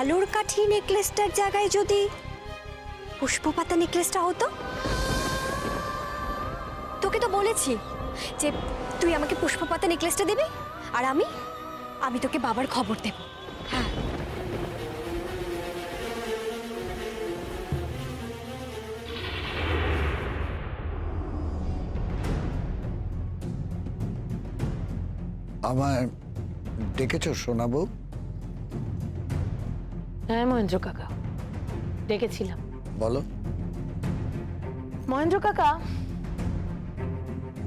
ভালোর কাঠি নেকলেসটার জায়গায় যদি পুষ্পপাতা নেকলেসটা হতো? তোকে তো বলেছি যে তুই আমাকে পুষ্পপাতা নেকলেসটা দিবি আর আমি তোকে বাবার খবর দেব। হ্যাঁ, আমার ডেকেছো শোনাবো? হ্যাঁ মহেন্দ্র কাকা, ডেকেছিলাম। বলো। মহেন্দ্র কাকা,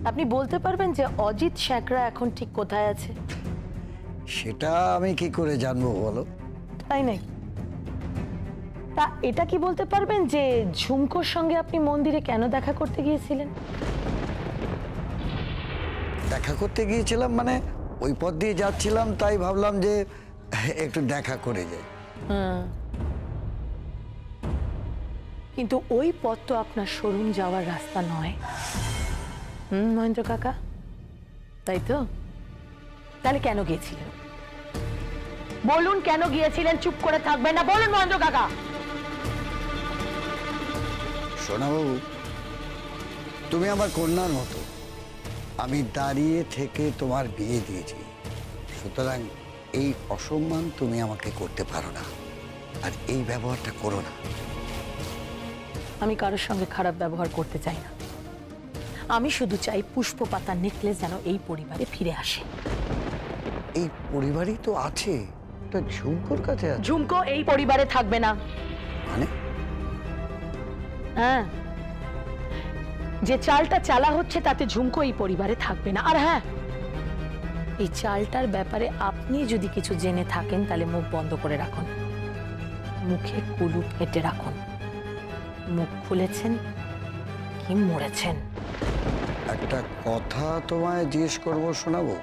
আপনি বলতে পারবেন যে অজিত শ্যাকরা এখন ঠিক কোথায় আছে? সেটা আমি কি করে জানবো বলো? তাই নাই? তা এটা কি বলতে পারবেন যে ঝুমকোর সঙ্গে আপনি মন্দিরে কেন দেখা করতে গিয়েছিলেন? দেখা করতে গিয়েছিলাম মানে ওই পথ দিয়ে যাচ্ছিলাম, তাই ভাবলাম যে একটু দেখা করে যাই। কিন্তু ওই পথ তো আপনার শোরুম যাওয়ার রাস্তা নয়। মহেন্দ্র কাকা, তাই তো? তাহলে কেন গিয়েছিলেন বলুন? কেন গিয়েছিলেন? চুপ করে থাকবেন না, বলুন মহেন্দ্র কাকা। সোনাবাবু, তুমি আমার কন্যার মতো, আমি দাঁড়িয়ে থেকে তোমার বিয়ে দিয়েছি, সুতরাং এই অসম্মান তুমি আমাকে করতে পারো না, আর এই ব্যবহারটা করো না। আমি কারোর সঙ্গে খারাপ ব্যবহার করতে চাই না। আমি শুধু চাই পুষ্পপাতার নেকলেস যেন এই পরিবারে ফিরে আসে। এই পরিবারই তো আছে, এটা ঝুমকোর কাছে আছে। ঝুমকো এই পরিবারে থাকবে না। মানে? হ্যাঁ, যে চালটা চালা হচ্ছে তাতে ঝুমকো এই পরিবারে থাকবে না। আর হ্যাঁ, এই চালটার ব্যাপারে আপনি যদি কিছু জেনে থাকেন তাহলে মুখ বন্ধ করে রাখুন, মুখে কুলুপ এঁটে রাখুন। মুখ খুলেছেন কি মরেছেন? একটা কথা তোমায় জিজ্ঞেস করবো শোনাবো?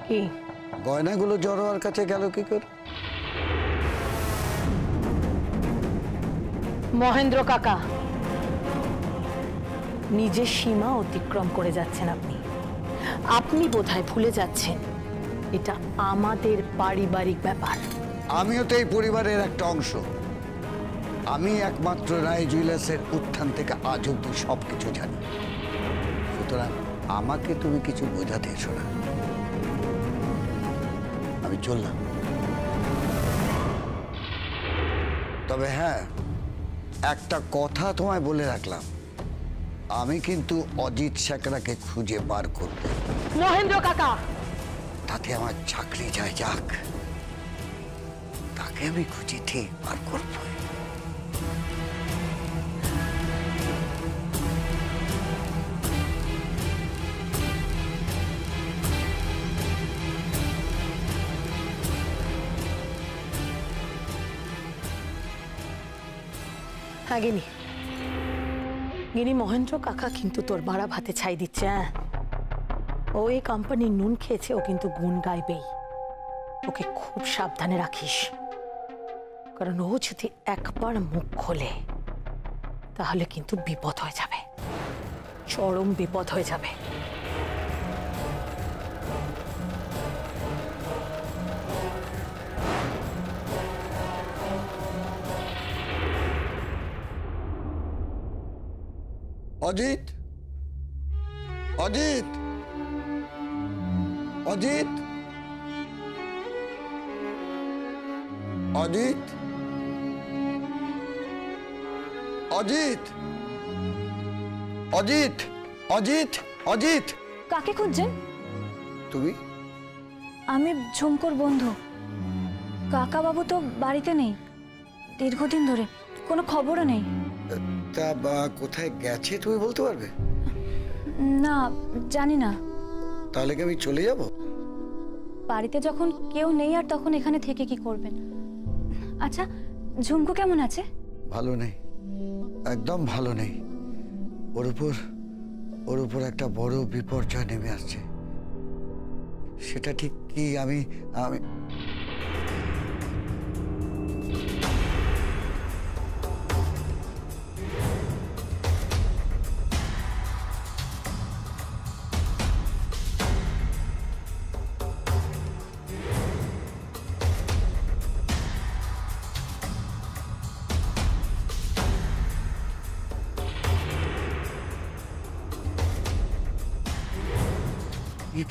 কি? গয়নাগুলো জড়োয়ার কাছে গেল কি করে? মহেন্দ্র কাকা, নিজের সীমা অতিক্রম করে যাচ্ছেন আপনি। আপনি বোধহয় ভুলে যাচ্ছেন এটা আমাদের পারিবারিক ব্যাপার। আমিও তো এই পরিবারের একটা অংশ। আমি একমাত্র রায় জুয়েলার্সের উত্থান থেকে আজ অব্দি সবকিছু জানি, সুতরাং আমাকে তুমি কিছু বোঝাতে এসো না। আমি চললাম। তবে হ্যাঁ, একটা কথা তোমায় বলে রাখলাম, আমি কিন্তু অজিত শ্যাকরাকে খুঁজে বার করব। মহেন্দ্র কাকা, তাতে আমার চাকরি যায় যাক, তাকে আমি খুঁজে ঠিক বার করব। হ্যাঁ গিনি, গিনি মহেন্দ্র কাকা কিন্তু তোর বাড়া ভাতে ছাই দিচ্ছে। হ্যাঁ, ও এই কোম্পানির নুন খেয়েছে, ও কিন্তু গুণ গাইবেই। ওকে খুব সাবধানে রাখিস, কারণ ও যদি একবার মুখ খোলে তাহলে কিন্তু বিপদ হয়ে যাবে, চরম বিপদ হয়ে যাবে। অজিত, অজিত, অজিত, অজিত, অজিত, অজিত, অজিত, অজিত। কাকে খুঁজছেন? তুমি? আমি ঝুমকোর বন্ধু। কাকা বাবু তো বাড়িতে নেই দীর্ঘদিন ধরে, কোনো খবরও নেই। তা কোথায় গেছে তুমি বলতে পারবে? না, জানি না। তাহলে কি আমি চলে যাব? বাড়িতে যখন কেউ নেই আর তখন এখানে থেকে কি করবেন? আচ্ছা, ঝুমকো কেমন আছে? ভালো নেই, একদম ভালো নেই। ওর উপর একটা বড় বিপর্যয় নেমে আসছে। সেটা ঠিক কি আমি আমি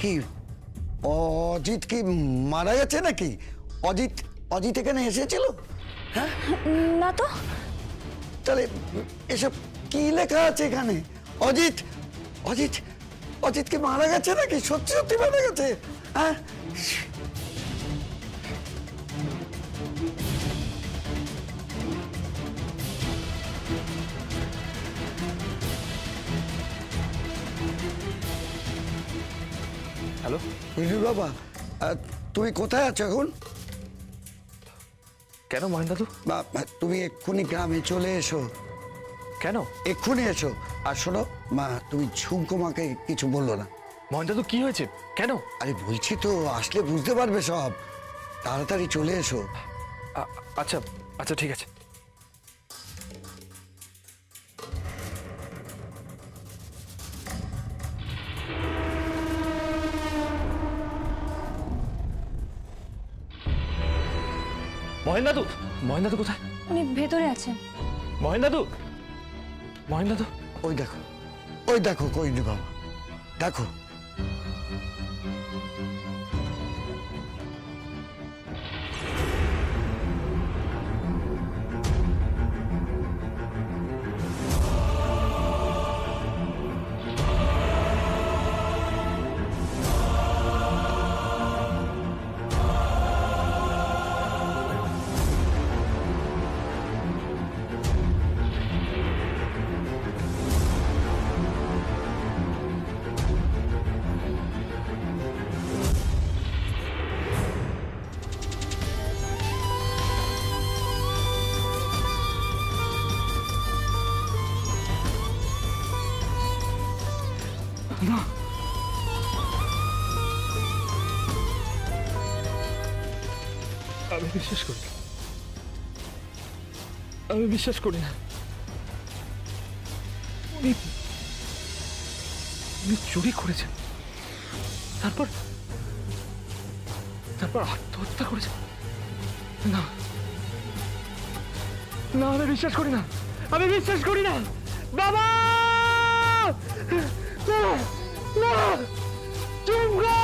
কি অজিত কি মারা গেছে নাকি? অজিত অজিত এখানে এসেছিল? হ্যাঁ, না তো। তাহলে এসব কি লেখা আছে এখানে? অজিত অজিত অজিত কি মারা গেছে নাকি? সত্যি সত্যি মারা গেছে? হ্যাঁ, হ্যালো, বিজুর বাবা, তুমি কোথায় আছো এখন? কেন মহেন দাদু? তুমি এক্ষুনি গ্রামে চলে এসো, কেন? এক্ষুনি এসো। আর শোনো মা, তুমি ঝুমকো মাকে কিছু বললো না। মহেন দাদু কি হয়েছে? কেন? আরে বলছি তো, আসলে বুঝতে পারবে সব। তাড়াতাড়ি চলে এসো। আচ্ছা আচ্ছা, ঠিক আছে। মহেন দাদু, মহেন দাদু কোথায়? উনি ভেতরে আছেন। মহেন দাদু, মহেন দাদু। ওই দেখো, ওই দেখো কইনি বাবা, দেখো। আমি বিশ্বাস করি না, আমি বিশ্বাস করি না। উনি উনি চুরি করেছেন, তারপর তারপর আত্মহত্যা করেছেন। না না, আমি বিশ্বাস করি না, আমি বিশ্বাস করি না। বাবা, না না, চুমকো!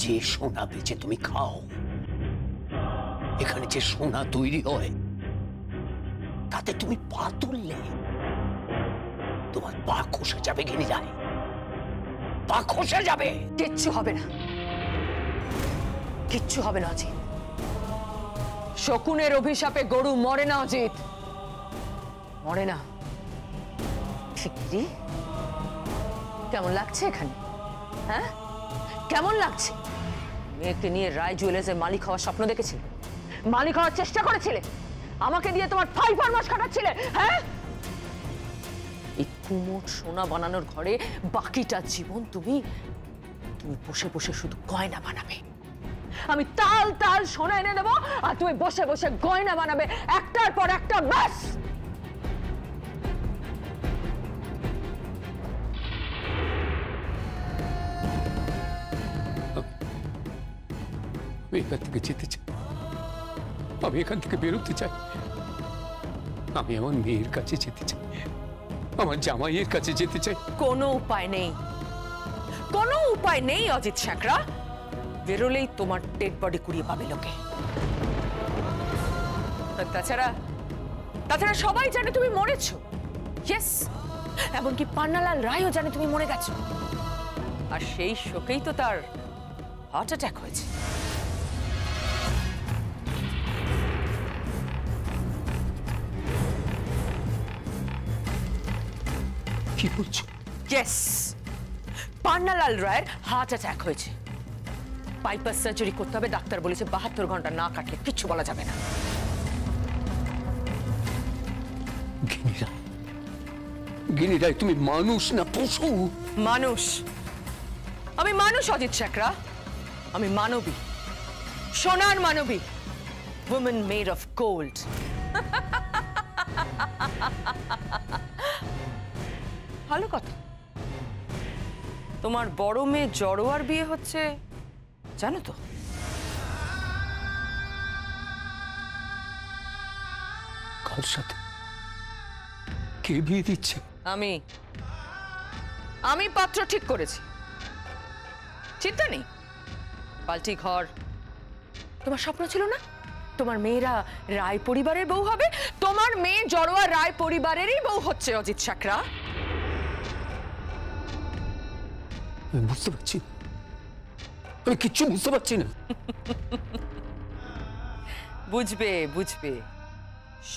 যে সোনা বেচে তুমি খাও, এখানে যে সোনা তৈরি হয় তাতে তুমি পা তুললে তোমার পা খসে যাবে। ঘেনি যায়, পা খসে যাবে। কিচ্ছু হবে না, কিচ্ছু হবে না অজিত। শকুনের অভিশাপে গরু মরে না অজিত, মরে না। ঠিকই। কেমন লাগছে এখানে? হ্যাঁ, কেমন লাগছে? মেয়েকে নিয়ে রায় জুয়েলার্সের মালিক হওয়ার স্বপ্ন দেখেছিলে, মালিক হওয়ার চেষ্টা করেছিলে, আমাকে দিয়ে তোমার ফাই ফরমাস খাটাচ্ছিলে। হ্যাঁ, এই কুমোর সোনা বানানোর ঘরে বাকিটা জীবন তুমি তুমি বসে বসে শুধু গয়না বানাবে। আমি তাল তাল সোনা এনে দেবো আর তুমি বসে বসে গয়না বানাবে একটার পর একটা। ব্যাস, আমি এখান থেকে যেতে চাই, আমি এখান থেকে বেরোতে চাই। আমি আমার মেয়ের কাছে যেতে চাই, আমার জামাইয়ের কাছে যেতে চাই। কোনো উপায় নেই, কোনো উপায় নেই অজিত শেখরা। বেরোলেই তোমার ডেড বডি কুড়িয়ে পাবে লোকে। তাছাড়া তাছাড়া সবাই জানে তুমি মরেছো। ইয়েস, এমনকি পান্নালাল রায়ও জানে তুমি মরে গেছো। আর সেই শোকেই তো তার হার্ট অ্যাটাক হয়েছে। কি বলছো? ইয়েস, পান্নালাল রায়ের হার্ট অ্যাটাক হয়েছে। বাইপাস সার্জারি করতে হবে, ডাক্তার বলেছে 72 ঘন্টা না কাটলে কিচ্ছু বলা যাবে না। গিনি রায়, তুমি মানুষ না পশু? মানুষ, আমি মানুষ অজিত শেখরা। আমি মানবী, সোনার মানবী, woman made of gold। ভালো কথা। তোমার বড় মেয়ে জড়োয়ার বিয়ে হচ্ছে জানো তো? কার সাথে? কে বিয়ে দিচ্ছে? আমি পাত্র ঠিক করেছি, চিন্তা নেই। পাল্টি ঘর। তোমার স্বপ্ন ছিল না তোমার মেয়েরা রায় পরিবারের বউ হবে? তোমার মেয়ে জড়োয়া রায় পরিবারেরই বউ হচ্ছে অজিত শেখরা। আমি বুঝতে পারছি না, আমি কিচ্ছু বুঝতে পারছি না। বুঝবে, বুঝবে,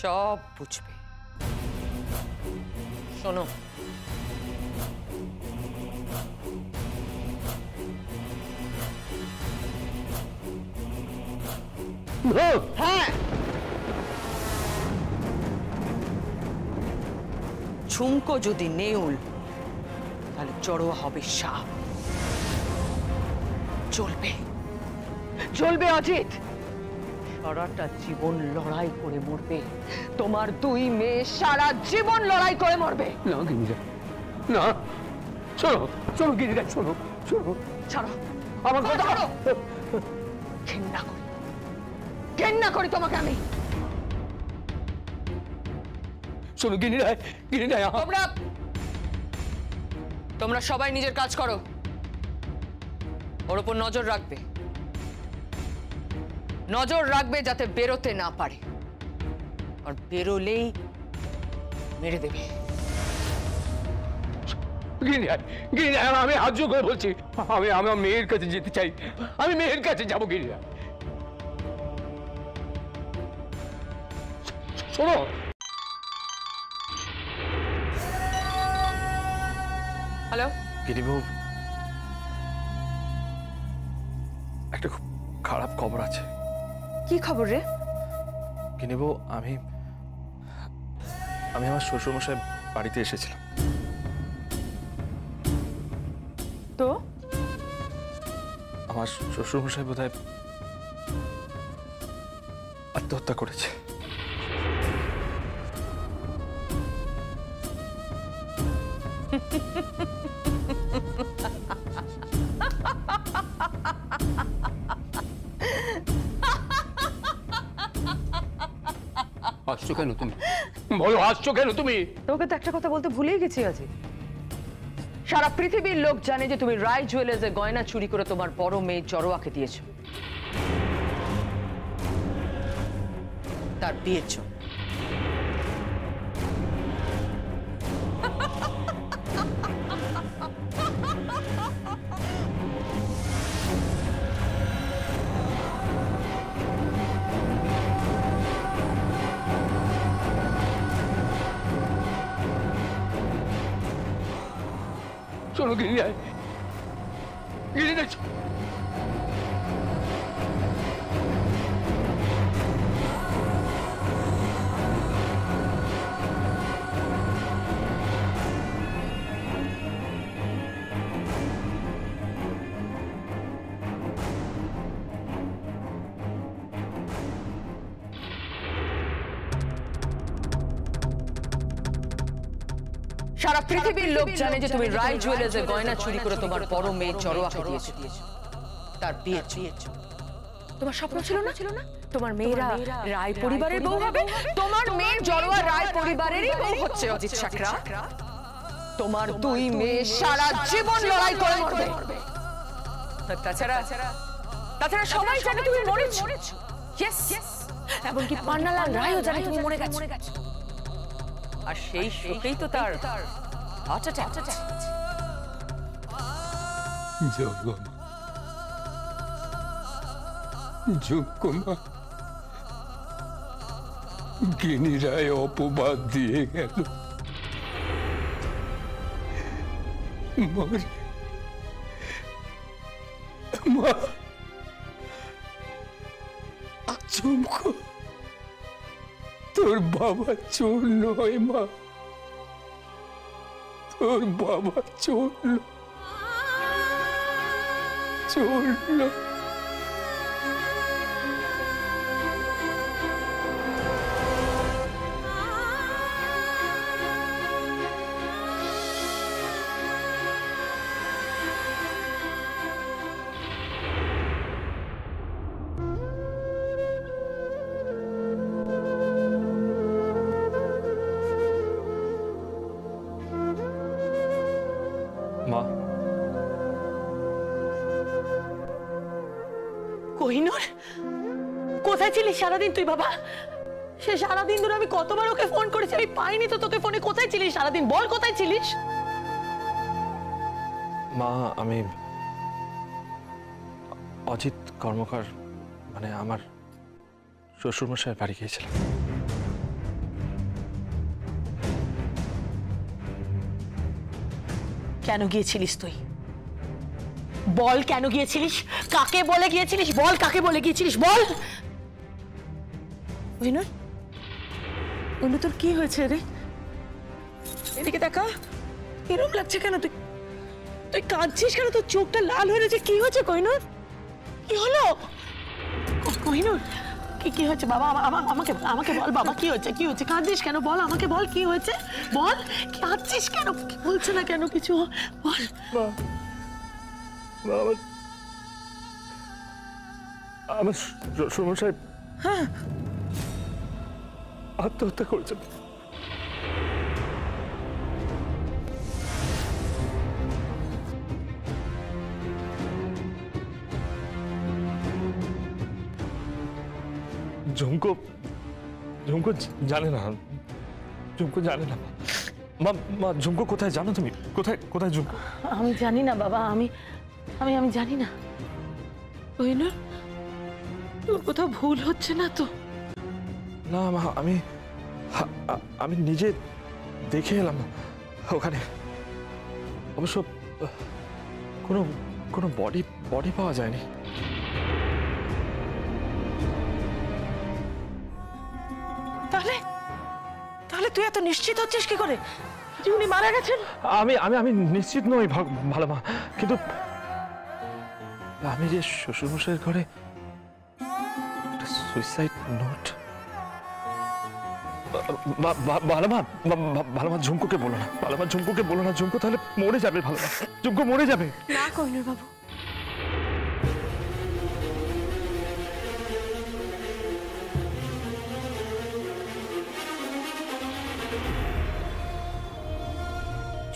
সব বুঝবে। শোনো, হ্যাঁ, ঝুমকো যদি নেউল, তাহলে জড়োয়া হবে সাপ। চলবে, চলবে অজিত। সারাটা জীবন লড়াই করে মরবে। তোমার দুই মেয়ে সারা জীবন লড়াই করে মরবে। না গিরিজা, না। শোনো শোনো গিরিজা, শোনো শোনো। ছাড়ো আমার কথা। ঘেন্না করি, ঘেন্না করি তোমাকে আমি। শোনো গিরিরায়, গিরিরায়, তোমরা সবাই নিজের কাজ করো। ওর উপর নজর রাখবে, নজর রাখবে যাতে বেরোতে না পারে। আর বেরোলেই মেরে দেবে। গিরিরায়, গিরিরায়, আমি হাত জোড় করে বলছি, আমি আমার মেয়ের কাছে যেতে চাই। আমি মেয়ের কাছে যাবো গিরিরায়। শোনো, হ্যালো গিরিবাবু, একটা খুব খারাপ খবর আছে। কি খবর রে? গিনিবাবু, আমি আমার শ্বশুরমশাই বাড়িতে এসেছিলাম। তো আমার শ্বশুরমশাই বোধহয় আত্মহত্যা করেছে। হাসছো কেন তুমি? বলো, হাসছো কেন তুমি? তোকে তো একটা কথা বলতে ভুলেই গেছি আজ। সারা পৃথিবীর লোক জানে যে তুমি রায় জুয়েলার্সে গয়না চুরি করে তোমার বড় মেয়ে জড়োয়াকে দিয়েছো তার বিয়ের জন্য। শোনো গিরিরায়, গিরিরায়, সারা পৃথিবীর লোক জানে যে তুমি রায় জুয়েলার্সে গয়না চুরি করে তোমার বড় মেয়ে জড়োয়াকে দিয়েছো তার বিয়ের জন্য। তোমার স্বপ্ন ছিল না তোমার মেয়েরা রায় পরিবারের বউ হবে? তোমার মেয়ে জড়োয়া রায় পরিবারেরই বউ হচ্ছে অজিত শেখরা। তোমার দুই মেয়ে সারা জীবন লড়াই করে মরবে। তাছাড়া সবাই জানে তুমি মরেছো। ইয়েস, এমনকি পান্নালাল রায়ও জানে তুমি মরে গেছো। আর সেই শোকেই তো তার হার্ট অ্যাটাক। যোগ্যমা গিনিরায় অপবাদ দিয়ে গেল। মা চুমকো, তোর বাবা চোর নয় মা, তোর বাবা চোর নয়। মা, কোহিনূর, কোথায় ছিলিস সারাদিন তুই বাবা? সে সারাদিন ধরে আমি কতবার ওকে ফোন করেছি, আমি পাইনি তো তোকে ফোনে। কোথায় ছিলিস সারাদিন? বল কোথায় ছিলিস? মা আমি অজিত কর্মকার মানে আমার শ্বশুরমশাইয়ের বাড়ি গিয়েছিলাম। কেন গিয়েছিলিস তুই? বল কেন গিয়েছিলিস? কাকে বলে গিয়েছিলিস? বল কাকে বলে গিয়েছিলিস? বল। কোহিনূর, কোহিনূর তোর কি হয়েছে রে? এদিকে দেখা, এরকম লাগছে কেন? তুই তুই কাঁদছিস কেন? তোর চোখটা লাল হয়ে রয়েছে, কি হয়েছে কোহিনূর? কি হলো কোহিনূর? কি হয়েছে বাবা? আমাকে আমাকে বল বাবা, কি হয়েছে? কি হয়েছে? কাঁদছিস কেন? বল আমাকে, বল কি হয়েছে? বল, কাঁদছিস কেন? বলছে না কেন কিছু? বল। আমার শ্বশুরমশাই আত্মহত্যা করেছেন। ঝুমকো জানে না, ঝুমকো জানে না। মা ঝুমকো কোথায় জানো তুমি? কোথায় ঝুমকো? আমি জানি না বাবা, আমি জানি না। কোহিনূর, তোর কোথাও ভুল হচ্ছে না তো? না মা, আমি নিজে দেখে এলাম ওখানে। অবশ্য কোনো বডি পাওয়া যায়নি। তাহলে তাহলে তুই এত নিশ্চিত হচ্ছিস কি করে যে উনি মারা গেছেন? আমি নিশ্চিত নই ভালো মা, কিন্তু আমি যে শ্বশুরমশাইয়ের ঘরে সুইসাইড নোট। ভালো মা ঝুমকোকে বলো না, ভালো মা ঝুমকোকে বলো না। ঝুমকো তাহলে মরে যাবে, ভালো মা, ঝুমকো মরে যাবে। না কোহিনূর বাবু,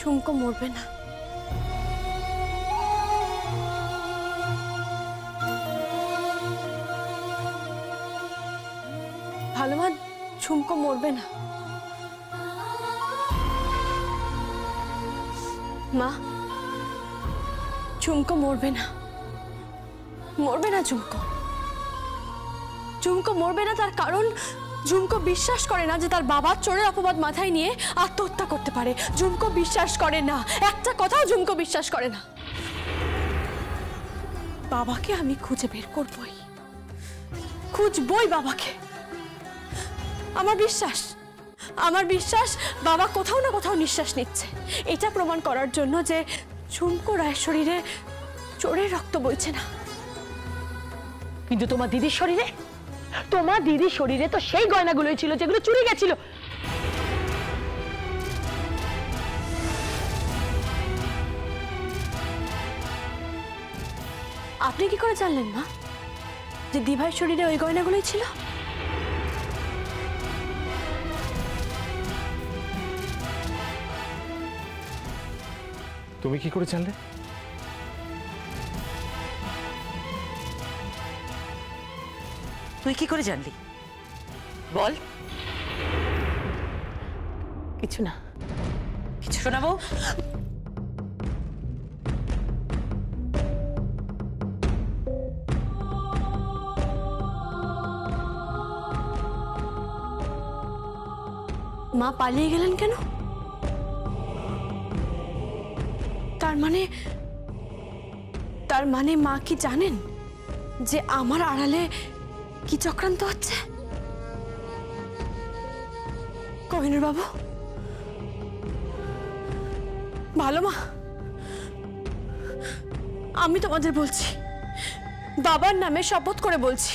ঝুমকো মরবে না। ভালো মা, ঝুমকো মরবে না। মা, ঝুমকো মরবে না, মরবে না ঝুমকো। ঝুমকো মরবে না, তার কারণ ঝুমকো বিশ্বাস করে না যে তার বাবা চোরের অপবাদ মাথায় নিয়ে আত্মহত্যা করতে পারে। ঝুমকো বিশ্বাস করে না, একটা কথাও ঝুমকো বিশ্বাস করে না। বাবাকে আমি খুঁজে বের করবই, খুঁজবই বাবাকে। আমার বিশ্বাস বাবা কোথাও না কোথাও নিঃশ্বাস নিচ্ছে। এটা প্রমাণ করার জন্য যে ঝুমকো রায়ের শরীরে চোরের রক্ত বইছে না। কিন্তু তোমার দিদির শরীরে, তোমার দিদির শরীরে তো সেই গয়নাগুলোই ছিল যেগুলো চুরি গেছিল। আপনি কি করে জানলেন মা যে দিভাইয়ের শরীরে ওই গয়নাগুলোই ছিল? তুমি কি করে জানলে? তুই কি করে জানলি? বল। কিছু না। কিছু শোনাবো? মা পালিয়ে গেলেন কেন? তার মানে মা কি জানেন যে আমার আড়ালে কি চক্রান্ত হচ্ছে? কোহিনূর বাবু, ভালো মা, আমি তোমাদের বলছি, বাবার নামে শপথ করে বলছি,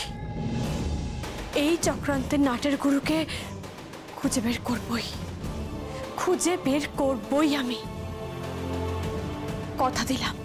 এই চক্রান্তের নাটের গুরুকে খুঁজে বের করবই আমি, কথা দিলাম।